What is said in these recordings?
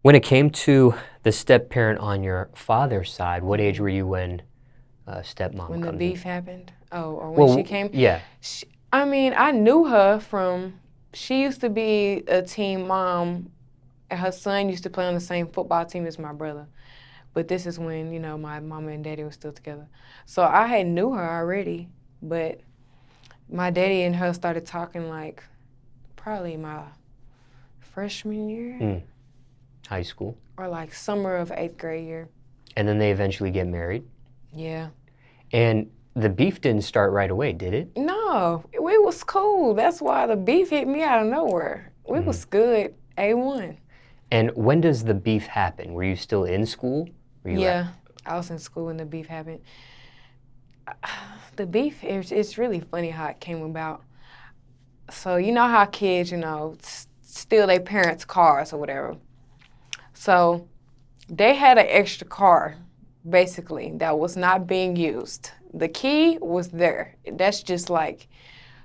When it came to the step-parent on your father's side, what age were you when stepmom When the comes beef in? happened? Oh, or when she came? Yeah. I mean, I knew her from, she used to be a team mom, and her son used to play on the same football team as my brother. But this is when, you know, my mama and daddy were still together. So I had knew her already, but my daddy and her started talking like probably my freshman year High school. or like summer of 8th grade year. And then they eventually get married. Yeah. And the beef didn't start right away, did it? No, we was cool. That's why the beef hit me out of nowhere. We was good, A1. And when does the beef happen? Were you still in school? Yeah, I was in school when the beef happened. The beef, it's really funny how it came about. So you know how kids, you know, steal their parents' cars or whatever. So they had an extra car, basically, that was not being used. The key was there. That's just like,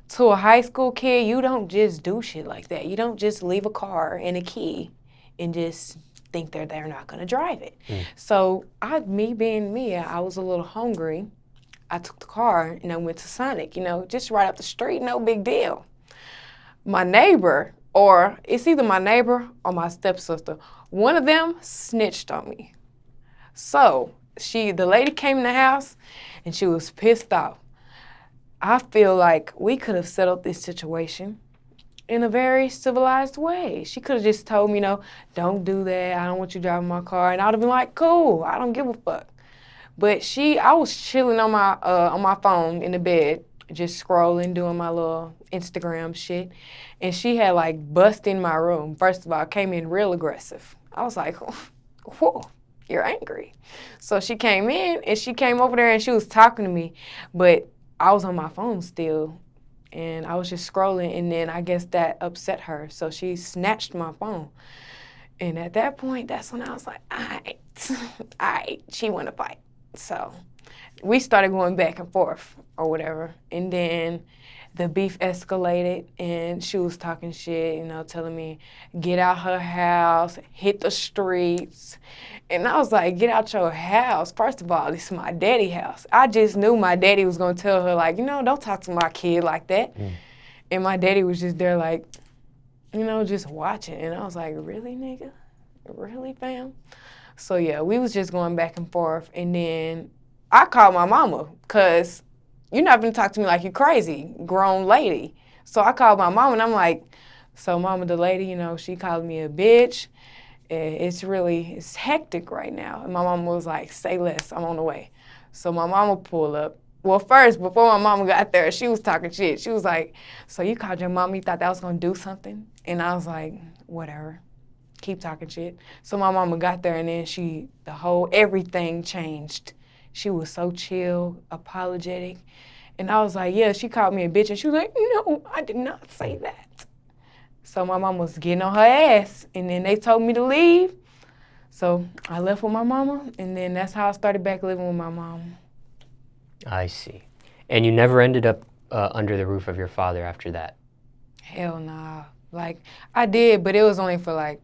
to a high school kid, you don't just do shit like that. You don't just leave a car and a key and just think they're not gonna drive it. So me being me, I was a little hungry. I took the car and I went to Sonic, you know, just right up the street, no big deal. My neighbor, or it's either my neighbor or my stepsister, one of them snitched on me. So the lady came in the house and she was pissed off. I feel like we could have settled this situation in a very civilized way. She could have just told me, you know, don't do that. I don't want you driving my car. And I would have been like, cool, I don't give a fuck. But I was chilling on my phone in the bed, just scrolling, doing my little Instagram shit. And she had like bust in my room. First of all, came in real aggressive. I was like, whoa, you're angry. So she came in and she came over there and she was talking to me, but I was on my phone still. And I was just scrolling, and then I guess that upset her. So she snatched my phone. And at that point, that's when I was like, all right, she want to fight. So we started going back and forth or whatever. And then the beef escalated, and she was talking shit, you know, telling me, get out her house, hit the streets. And I was like, get out your house. First of all, this is my daddy's house. I just knew my daddy was going to tell her, like, you know, don't talk to my kid like that. And my daddy was just there, like, you know, just watching. And I was like, really, nigga? Really, fam? So, yeah, we was just going back and forth. And then I called my mama because you're not going to talk to me like you crazy, grown lady. So I called my mama, and I'm like, so mama, the lady, you know, she called me a bitch. It's hectic right now. And my mama was like, say less, I'm on the way. So my mama pulled up. Well, first, before my mama got there, she was talking shit. She was like, so you called your mama, you thought that was gonna do something? And I was like, whatever, keep talking shit. So my mama got there, and then everything changed. She was so chill, apologetic. And I was like, yeah, she called me a bitch. And she was like, no, I did not say that. So my mom was getting on her ass, and then they told me to leave. So I left with my mama, and then that's how I started back living with my mom. I see. And you never ended up under the roof of your father after that? Hell nah. Like, I did, but it was only for like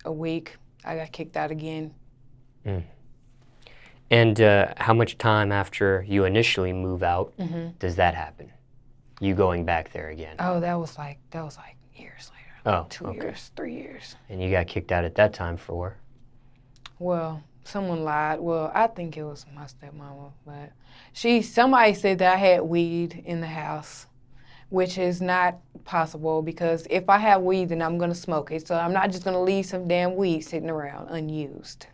a week. I got kicked out again. And how much time after you initially move out does that happen? You going back there again? Oh, that was like years later. Oh, 2 years, 3 years. And you got kicked out at that time for? Well, someone lied. Well, I think it was my stepmama, but somebody said that I had weed in the house, which is not possible because if I have weed, then I'm gonna smoke it. So I'm not just gonna leave some damn weed sitting around unused.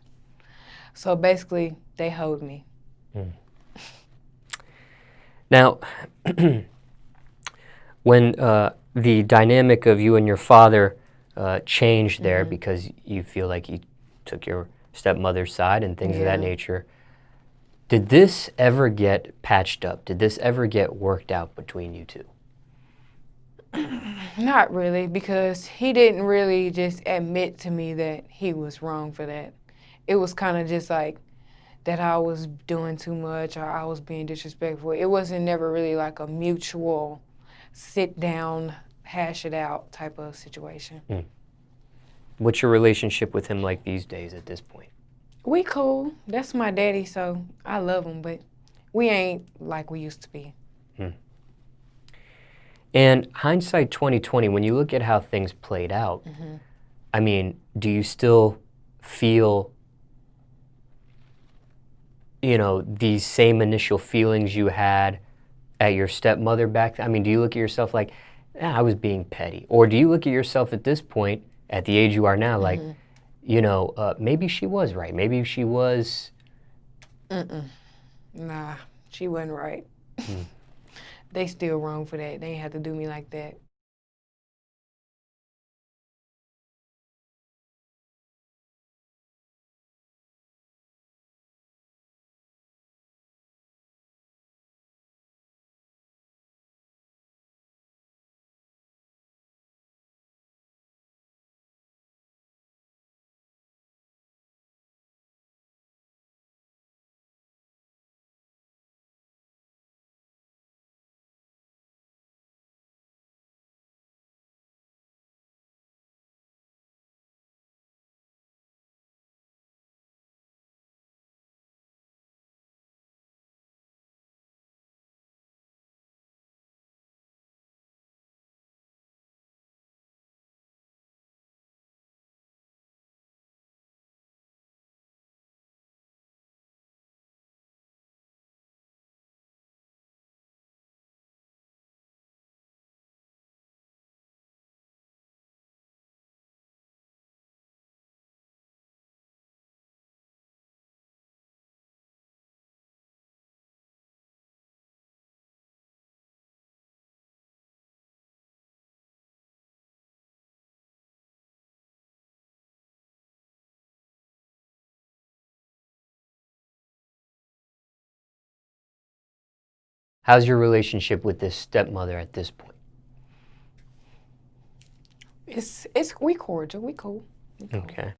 So basically, they hoed me. Now, when the dynamic of you and your father changed there because you feel like you took your stepmother's side and things of that nature, did this ever get patched up? Did this ever get worked out between you two? Not really, because he didn't really just admit to me that he was wrong for that. It was kind of just like that I was doing too much or I was being disrespectful. It wasn't never really like a mutual sit down, hash it out type of situation. What's your relationship with him like these days at this point? We cool. That's my daddy, so I love him, but we ain't like we used to be. And hindsight 2020, when you look at how things played out, I mean, do you still feel, you know, these same initial feelings you had at your stepmother back then? I mean, do you look at yourself like, I was being petty? Or do you look at yourself at this point, at the age you are now, like, you know, maybe she was right. Maybe she was... Nah, she wasn't right. They still wrong for that. They ain't have to do me like that. How's your relationship with this stepmother at this point? We cordial. We cool. Okay.